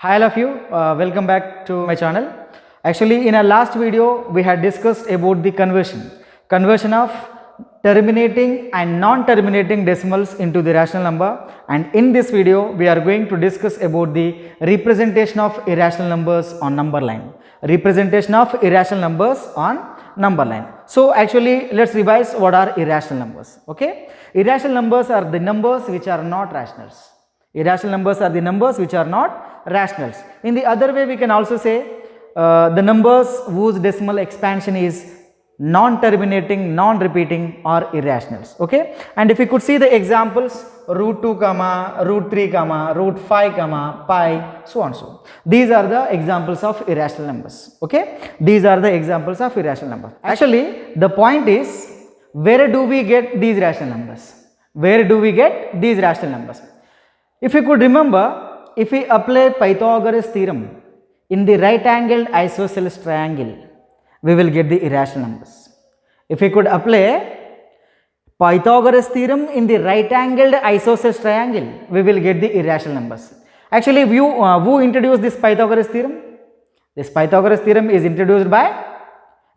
Hi all of you, welcome back to my channel. Actually in our last video we had discussed about the conversion of terminating and non-terminating decimals into the rational number, and in this video we are going to discuss about the representation of irrational numbers on number line. So actually let's revise what are irrational numbers. Okay, irrational numbers are the numbers which are not rationals. Irrational numbers are the numbers which are not rationals. In the other way we can also say the numbers whose decimal expansion is non-terminating, non-repeating or irrationals. Okay, and if we could see the examples, root 2 comma, root 3 comma, root 5 comma, pi, so on so. These are the examples of irrational numbers. Okay, these are the examples of irrational numbers. Actually the point is, where do we get these rational numbers? Where do we get these rational numbers? If you could remember, if we apply Pythagoras theorem in the right angled isosceles triangle, we will get the irrational numbers. If we could apply Pythagoras theorem in the right angled isosceles triangle, we will get the irrational numbers. Actually, who introduced this Pythagoras theorem? This Pythagoras theorem is introduced by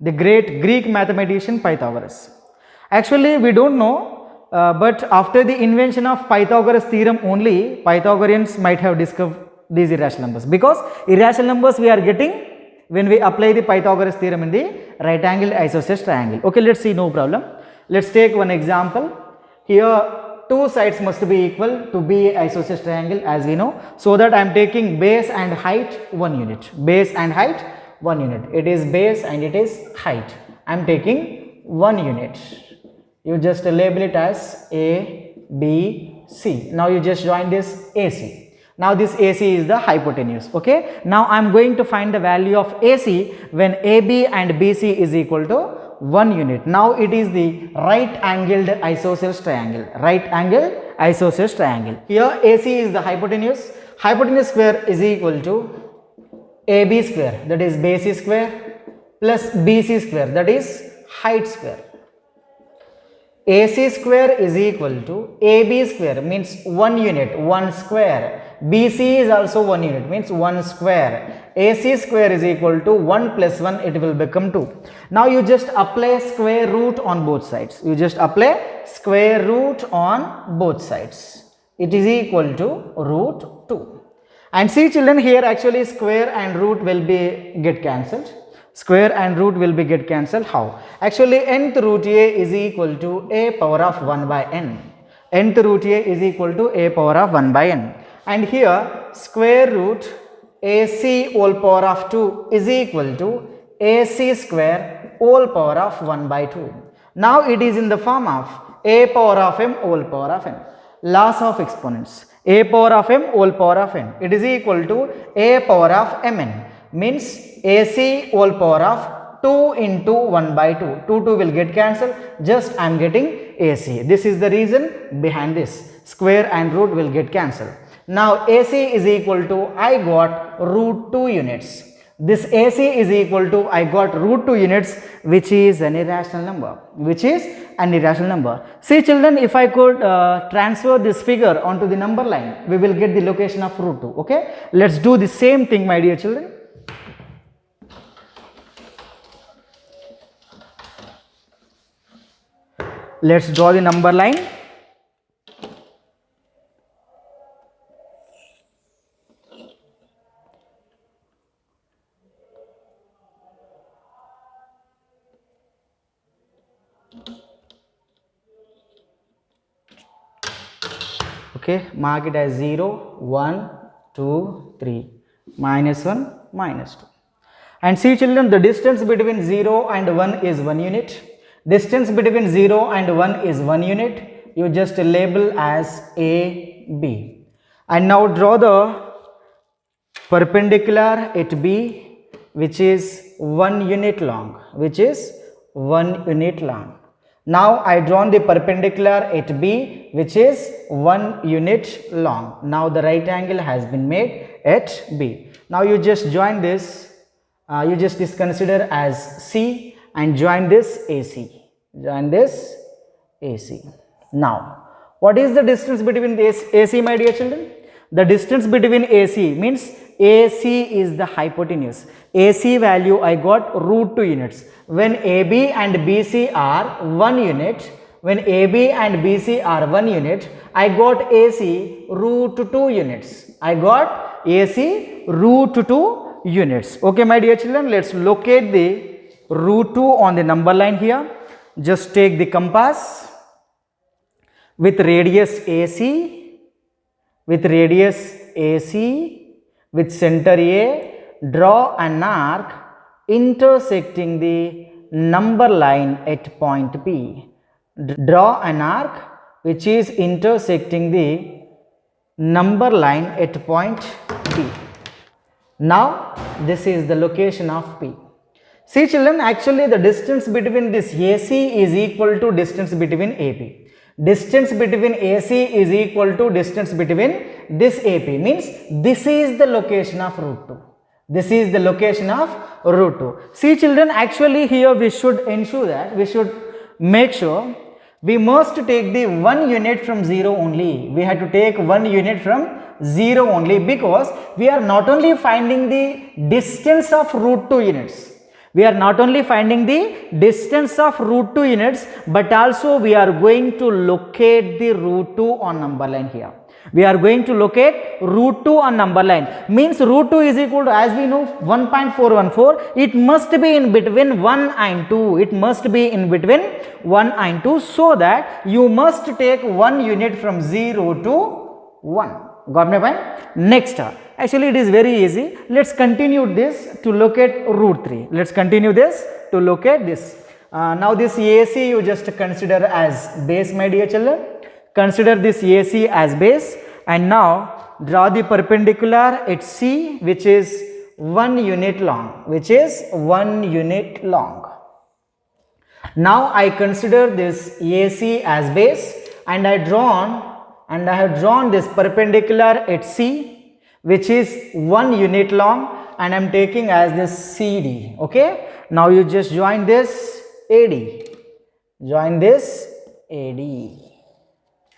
the great Greek mathematician Pythagoras. Actually, we don't know. But after the invention of Pythagoras theorem only, Pythagoreans might have discovered these irrational numbers, because irrational numbers we are getting when we apply the Pythagoras theorem in the right angled isosceles triangle. Okay, let's see, no problem. Let's take one example. Here two sides must be equal to be an isosceles triangle, as we know, so that I am taking base and height 1 unit. Base and height 1 unit. It is base and it is height. I am taking 1 unit. You just label it as A, B, C. Now you just join this AC. Now this AC is the hypotenuse. Okay. Now I am going to find the value of AC when AB and BC is equal to 1 unit. Now it is the right angled isosceles triangle. Right angled isosceles triangle. Here AC is the hypotenuse. Hypotenuse square is equal to AB square, that is base square, plus BC square, that is height square. AC square is equal to AB square, means 1 unit, 1 square. BC is also 1 unit, means 1 square. AC square is equal to 1 plus 1, it will become 2. Now you just apply square root on both sides. You just apply square root on both sides. It is equal to root 2. And see children, here actually square and root will be get cancelled. Square and root will be get cancelled. How? Actually nth root a is equal to a power of 1 by n. Nth root a is equal to a power of 1 by n. And here square root ac whole power of 2 is equal to ac square whole power of 1 by 2. Now it is in the form of a power of m whole power of n. Laws of exponents. A power of m whole power of n. It is equal to a power of mn. Means AC whole power of 2 into 1 by 2. 2 will get cancelled. Just I am getting AC. This is the reason behind this. Square and root will get cancelled. Now AC is equal to I got root 2 units. This AC is equal to I got root 2 units, which is an irrational number. See children, if I could transfer this figure onto the number line, we will get the location of root 2. Okay, let's do the same thing, my dear children. Let's draw the number line. Okay, mark it as 0, 1, 2, 3, minus 1, minus 2. And see children, the distance between 0 and 1 is 1 unit. Distance between 0 and 1 is 1 unit. You just label as A, B. And now draw the perpendicular at B, which is 1 unit long. Now I drawn the perpendicular at B, which is 1 unit long. Now the right angle has been made at B. Now you just join this, you just consider as C and join this AC. Now what is the distance between this AC, my dear children? The distance between AC means AC is the hypotenuse. AC value I got root 2 units. When AB and BC are 1 unit, when AB and BC are 1 unit, I got AC root 2 units. I got AC root 2 units. Okay, my dear children, let's locate the root 2 on the number line here. Just take the compass with radius AC, with center A, draw an arc intersecting the number line at point P. Draw an arc which is intersecting the number line at point P. Now this is the location of P. See children, actually the distance between this AC is equal to distance between AP. Distance between AC is equal to distance between this AP, means this is the location of root 2. This is the location of root 2. See children, actually here we should ensure that, we should make sure we must take the 1 unit from 0 only. We have to take 1 unit from 0 only, because we are not only finding the distance of root 2 units. We are not only finding the distance of root 2 units, but also we are going to locate the root 2 on number line here. We are going to locate root 2 on number line. Means root 2 is equal to, as we know, 1.414. It must be in between 1 and 2. It must be in between 1 and 2. So that you must take 1 unit from 0 to 1. Got my point? Next. Actually, it is very easy. Let's continue this to locate root 3. Let's continue this to locate this. Now this AC you just consider as base, my dear children. Consider this AC as base, and now draw the perpendicular at C, which is 1 unit long, Now I consider this AC as base, and I have drawn this perpendicular at C, which is 1 unit long, and I am taking as this CD. Okay, now you just join this AD,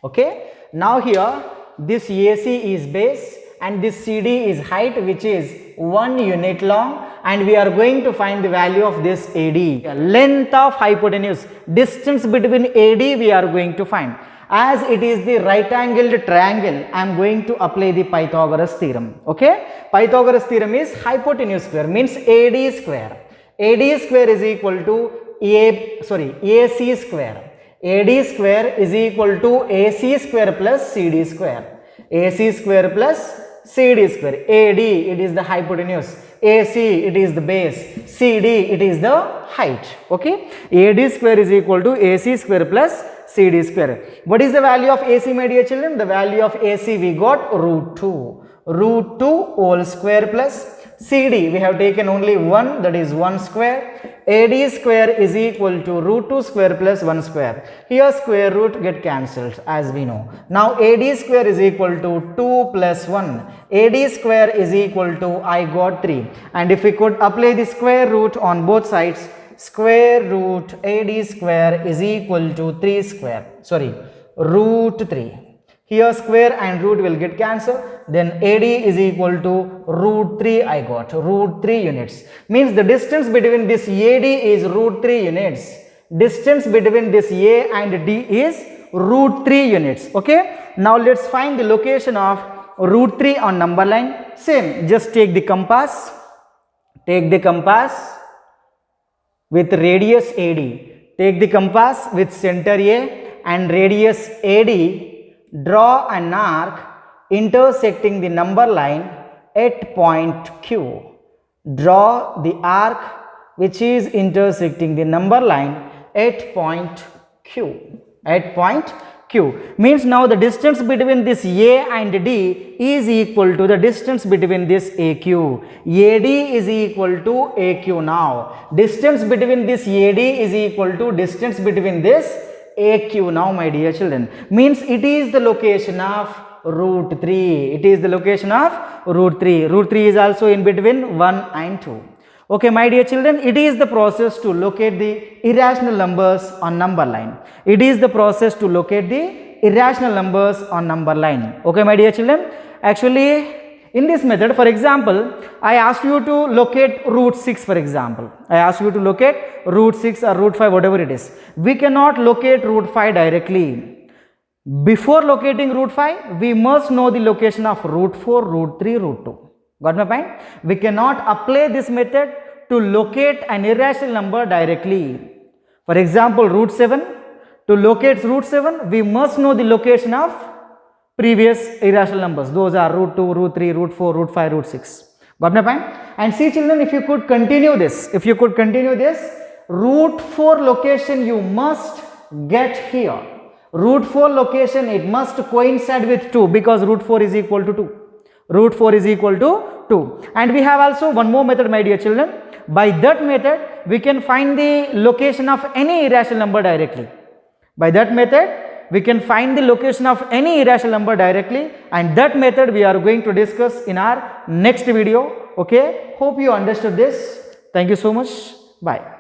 Okay, now here this AC is base and this CD is height, which is 1 unit long, and we are going to find the value of this AD. Length of hypotenuse, distance between AD we are going to find. As it is the right angled triangle, I am going to apply the Pythagoras theorem. Okay, Pythagoras theorem is hypotenuse square, means AD square. AD square is equal to AC square. AD square is equal to AC square plus CD square. AC square plus CD square. AD, it is the hypotenuse. AC, it is the base. CD, it is the height. Okay, AD square is equal to AC square plus CD square. What is the value of AC, my dear children? The value of AC we got root 2. Root 2 whole square plus CD, we have taken only 1, that is 1 square. AD square is equal to root 2 square plus 1 square. Here square root get cancelled, as we know. Now AD square is equal to 2 plus 1. AD square is equal to, I got 3. And if we could apply the square root on both sides, square root AD square is equal to root 3. Here square and root will get cancelled, then AD is equal to root 3, I got root 3 units. Means the distance between this AD is root 3 units. Distance between this A and D is root 3 units. Okay, now let's find the location of root 3 on number line. Same, just take the compass. With radius AD. Take the compass with center A and radius AD. Draw an arc intersecting the number line at point Q. Draw the arc which is intersecting the number line at point Q. Means now the distance between this A and D is equal to the distance between this AQ. AD is equal to AQ now. Distance between this AD is equal to distance between this AQ now, my dear children. Means it is the location of root 3. Root 3 is also in between 1 and 2. Okay, my dear children, it is the process to locate the irrational numbers on number line. Okay, my dear children, actually in this method, for example, I asked you to locate root 6, for example. I asked you to locate root 6 or root 5, whatever it is. We cannot locate root 5 directly. Before locating root 5, we must know the location of root 4, root 3, root 2. Got my point? We cannot apply this method to locate an irrational number directly. For example, root 7. To locate root 7, we must know the location of previous irrational numbers. Those are root 2, root 3, root 4, root 5, root 6. Got my point? And see children, if you could continue this, root 4 location you must get here. Root 4 location, it must coincide with 2 because root 4 is equal to 2. Root 4 is equal to 2. And we have also one more method, my dear children. By that method, we can find the location of any irrational number directly. By that method, we can find the location of any irrational number directly, and that method we are going to discuss in our next video. Okay, hope you understood this. Thank you so much. Bye.